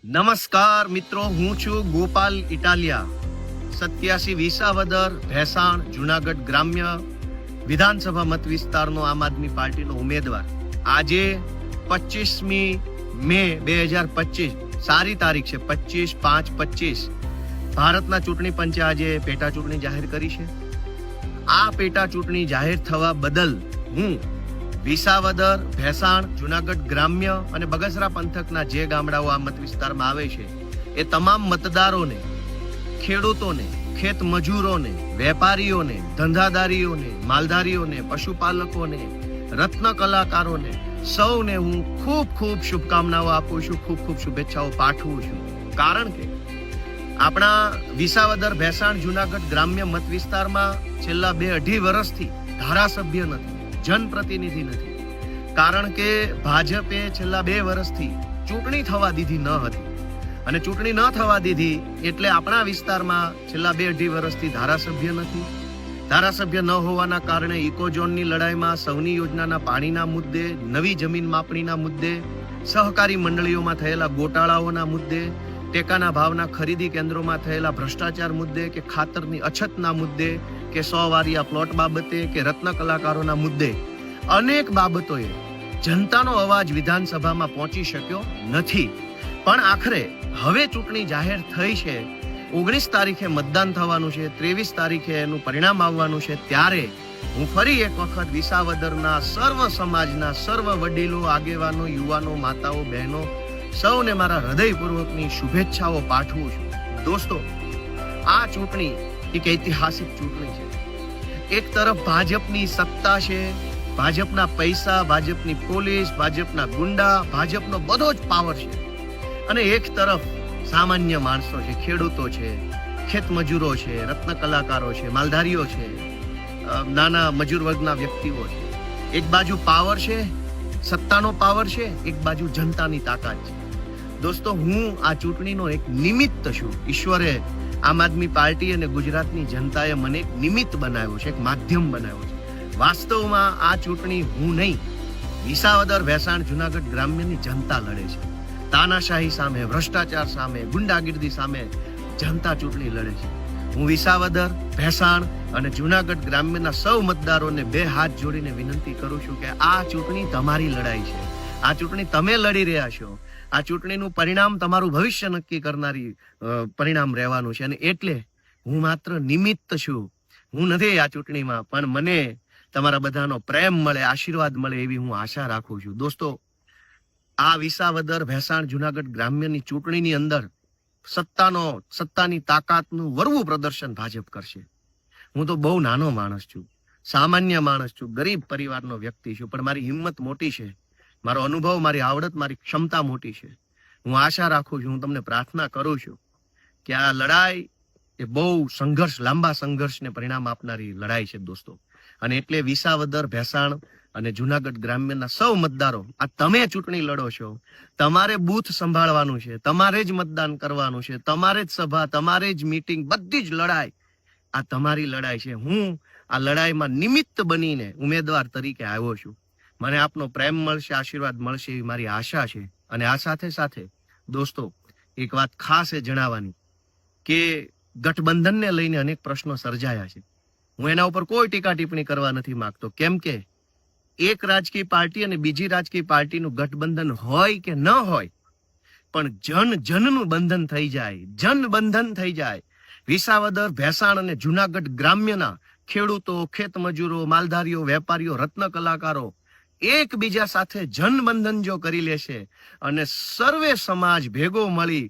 નમસ્કાર મિત્રો, હું છું ગોપાલ ઇટાલિયા, 87 વિસાવદર ભેસાણ જુનાગઢ ગ્રામ્ય વિધાનસભા મત વિસ્તારનો આમ આદમી પાર્ટીનો ઉમેદવાર. આજે 25મી મે 2025 સારી તારીખ છે. 25/5/25 ભારતના ચૂંટણી પંચે આજે પેટા ચૂંટણી જાહેર કરી છે. આ પેટા ચૂંટણી જાહેર થવા બદલ હું વિસાવદર, ભેસાણ, જુનાગઢ ગ્રામ્ય અને બગસરા પંથકના જે ગામડાઓ આ મત વિસ્તારમાં આવે છે એ તમામ મતદારોને, ખેડૂતોને, ખેત મજૂરોને, વેપારીઓને, ધંધાદારીઓને, માલધારીઓને, પશુપાલકોને, રત્ન કલાકારોને સૌને હું ખૂબ ખૂબ શુભકામનાઓ આપું છું, ખૂબ ખૂબ શુભેચ્છાઓ પાઠવું છું. કારણ કે આપણા વિસાવદર, ભેસાણ, જુનાગઢ ગ્રામ્ય મત વિસ્તારમાં છેલ્લા 2-2.5 વર્ષથી ધારાસભ્ય નથી, જનપ્રતિનિધિ નથી. કારણ કે ભાજપે છેલ્લા 2 વર્ષથી ચૂંટણી થવા દીધી ન હતી, અને ચૂંટણી ન થવા દીધી એટલે આપણા વિસ્તારમાં છેલ્લા 2-2.5 વર્ષથી ધારાસભ્ય નથી. ધારાસભ્ય ન હોવાના કારણે ઇકોઝોનની લડાઈમાં, સૌની યોજનાના પાણીના મુદ્દે, નવી જમીન માપણીના મુદ્દે, સહકારી મંડળીઓમાં થયેલા ગોટાળાઓના મુદ્દે, ટેકાના ભાવના ખરીદી કેન્દ્રોમાં થયેલા ભ્રષ્ટાચાર મુદ્દે, કે ખાતરની અછતના મુદ્દે, કે 100 વારિયા પ્લોટ બાબતે, કે રત્ન કલાકારોના મુદ્દે અનેક બાબતોએ જનતાનો અવાજ વિધાનસભામાં પહોંચી શક્યો નથી. પણ આખરે હવે ચૂંટણી જાહેર થઈ છે, 19 તારીખે મતદાન થવાનું છે, 23 તારીખે એનું પરિણામ આવવાનું છે. ત્યારે હું ફરી એક વખત વિસાવદરના સર્વ સમાજના સર્વ વડીલો, આગેવાનો, યુવાનો, માતાઓ, બહેનો સૌને મારા હૃદયપૂર્વકની શુભેચ્છાઓ પાઠવું છું. દોસ્તો, આ ચૂંટણી એક ઐતિહાસિક ચૂંટણી છે. એક તરફ ભાજપની સત્તા છે, ભાજપના પૈસા, ભાજપની પોલીસ, ભાજપના ગુંડા, ભાજપનો બધો જ પાવર છે. અને એક તરફ સામાન્ય માણસો છે, ખેડૂતો છે, ખેત મજૂરો છે, રત્ન કલાકારો છે, માલધારીઓ છે, નાના મજૂર વર્ગના વ્યક્તિઓ છે. એક બાજુ પાવર છે, સત્તાનો પાવર છે, એક બાજુ જનતાની તાકાત છે. દોસ્તો, હું આ ચૂંટણીનો એક નિમિત્ત છું. ઈશ્વરે, આમ આદમી પાર્ટી અને ગુજરાતની જનતાએ મને એક નિમિત્ત બનાવ્યો છે, એક માધ્યમ બનાવ્યો છે. વાસ્તવમાં આ ચૂંટણી હું નહીં, વિસાવદર, ભેસાણ, જુનાગઢ ગ્રામ્યની જનતા લડે છે. તાનાશાહી સામે, ભ્રષ્ટાચાર સામે, ગુંડાગીર્દી સામે જનતા ચૂંટણી લડે છે. હું વિસાવદર, ભેસાણ અને જુનાગઢ ગ્રામ્યના સૌ મતદારોને 2 હાથ જોડીને વિનંતી કરું છું કે આ ચૂંટણી તમારી લડાઈ છે. આ ચૂંટણી તમે લડી રહ્યા છો. આ ચૂંટણીનું પરિણામ તમારું ભવિષ્ય નક્કી કરનારી પરિણામ રહેવાનું છે. અને એટલે હું માત્ર નિમિત્ત છું. હું નથી આ ચૂંટણીમાં, પણ મને તમારા બધાનો પ્રેમ મળે, આશીર્વાદ મળે એવી હું આશા રાખું છું. દોસ્તો, આ વિસાવદર, ભેસાણ, જુનાગઢ ગ્રામ્યની ચૂંટણીની અંદર સત્તાની તાકાતનું વરવું પ્રદર્શન ભાજપ કરશે. હું તો બહુ નાનો માણસ છું, સામાન્ય માણસ છું, ગરીબ પરિવારનો વ્યક્તિ છું, પણ મારી હિંમત મોટી છે, મારો અનુભવ, મારી આવડત, મારી ક્ષમતા મોટી છે. હું આશા રાખું છું, હું તમને પ્રાર્થના કરું છું કે આ લડાઈ એ બહુ સંઘર્ષ, લાંબા સંઘર્ષને પરિણામ આપનારી લડાઈ છે દોસ્તો. અને એટલે વિસાવદર, ભેસાણ અને જુનાગઢ ગ્રામ્યના સૌ મતદારો, આ તમે ચૂંટણી લડો છો, તમારે બૂથ સંભાળવાનું છે, તમારે જ મતદાન કરવાનું છે, તમારે જ સભા, તમારે જ મીટિંગ, બધી જ લડાઈ આ તમારી લડાઈ છે. હું આ લડાઈમાં નિમિત્ત બનીને ઉમેદવાર તરીકે આવ્યો છું. મને આપનો પ્રેમ મળશે, આશીર્વાદ મળશે એવી મારી આશા છે. અને આ સાથે સાથે દોસ્તો, એક વાત ખાસ એ જણાવવાની કે ગઠબંધનને લઈને અનેક પ્રશ્નો સર્જાયા છે. હું એના ઉપર કોઈ ટીકા ટિપ્પણી કરવા નથી માંગતો, કેમ કે એક રાજકીય પાર્ટી અને બીજી રાજકીય પાર્ટીનું ગઠબંધન હોય કે ન હોય, પણ જનનું બંધન થઈ જાય, જનબંધન થઈ જાય. વિસાવદર, ભેસાણ અને જુનાગઢ ગ્રામ્યના ખેડૂતો, ખેત મજૂરો, માલધારીઓ, વેપારીઓ, રત્ન કલાકારો એકબીજા સાથે જનબંધન જો કરી લેશે અને સર્વે સમાજ ભેગો મળી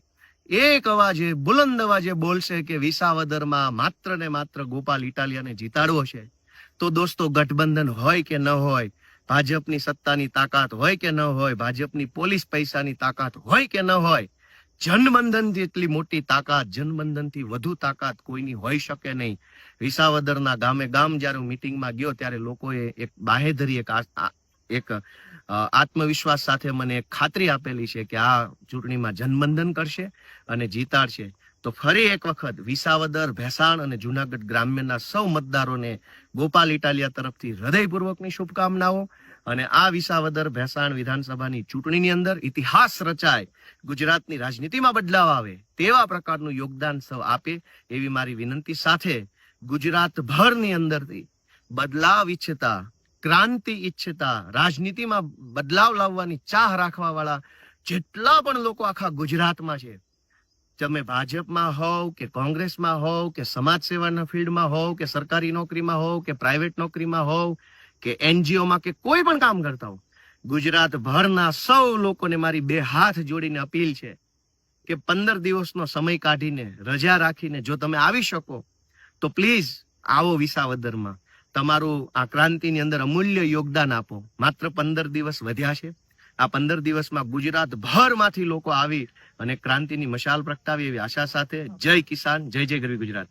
એક અવાજે, બુલંદ અવાજે બોલશે કે વિસાવદરમાં માત્ર ને માત્ર ગોપાલ ઇટાલિયાને જીતાડવો છે, તો દોસ્તો, ગઠબંધન હોય કે ન હોય, ભાજપની સત્તાની તાકાત હોય કે ન હોય, ભાજપની પોલીસ પૈસાની તાકાત હોય કે ન હોય, જનબંધનથી એટલી મોટી તાકાત, જનબંધનથી વધુ તાકાત કોઈની હોઈ શકે નહીં. વિસાવદરના ગામે ગામ જ્યારે હું મિટિંગમાં ગયો ત્યારે લોકોએ એક બાહેધરી, એક આત્મવિશ્વાસ સાથે મને ખાતરી આપેલી છે કે આ ચૂંટણીમાં જનબંધન કરશે અને જીતાડશે. તો ફરી એક વખત વિસાવદર, ભેસાણ અને જુનાગઢ ગ્રામ્યના સૌ મતદારોને ગોપાલ ઇટાલિયા તરફથી હૃદયપૂર્વકની શુભકામનાઓ. અને આ વિસાવદર ભેસાણ વિધાનસભાની ચૂંટણીની અંદર ઇતિહાસ રચાય, ગુજરાતની રાજનીતિમાં બદલાવ આવે તેવા પ્રકારનું યોગદાન સૌ આપે એવી મારી વિનંતી સાથે ગુજરાતભરની અંદરથી બદલાવ ઈચ્છતા, ક્રાંતિ ઈચ્છતા, રાજનીતિમાં બદલાવ લાવવાની ચાહ રાખવા વાળા જેટલા પણ લોકો આખા ગુજરાતમાં છે, તમે ભાજપમાં હોવ કે કોંગ્રેસમાં હોવ કે સમાજ સેવાના ફિલ્ડમાં હોવ કે સરકારી નોકરીમાં હોવ કે પ્રાઇવેટ નોકરીમાં હોવ કે એનજીઓમાં કે કોઈ પણ કામ કરતા હો, ગુજરાતભરના સૌ લોકોને મારી બે હાથ જોડીને અપીલ છે કે 15 દિવસનો સમય કાઢીને, રજા રાખીને જો તમે આવી શકો તો પ્લીઝ આવો વિસાવદરમાં, તમારું આ ક્રાંતિની અંદર અમૂલ્ય યોગદાન આપો. માત્ર 15 દિવસ વધ્યા છે. આ 15 દિવસમાં ગુજરાતભરમાંથી લોકો આવી અને ક્રાંતિની મશાલ પ્રગટાવી એવી આશા સાથે જય કિસાન, જય જય ગરવી ગુજરાત.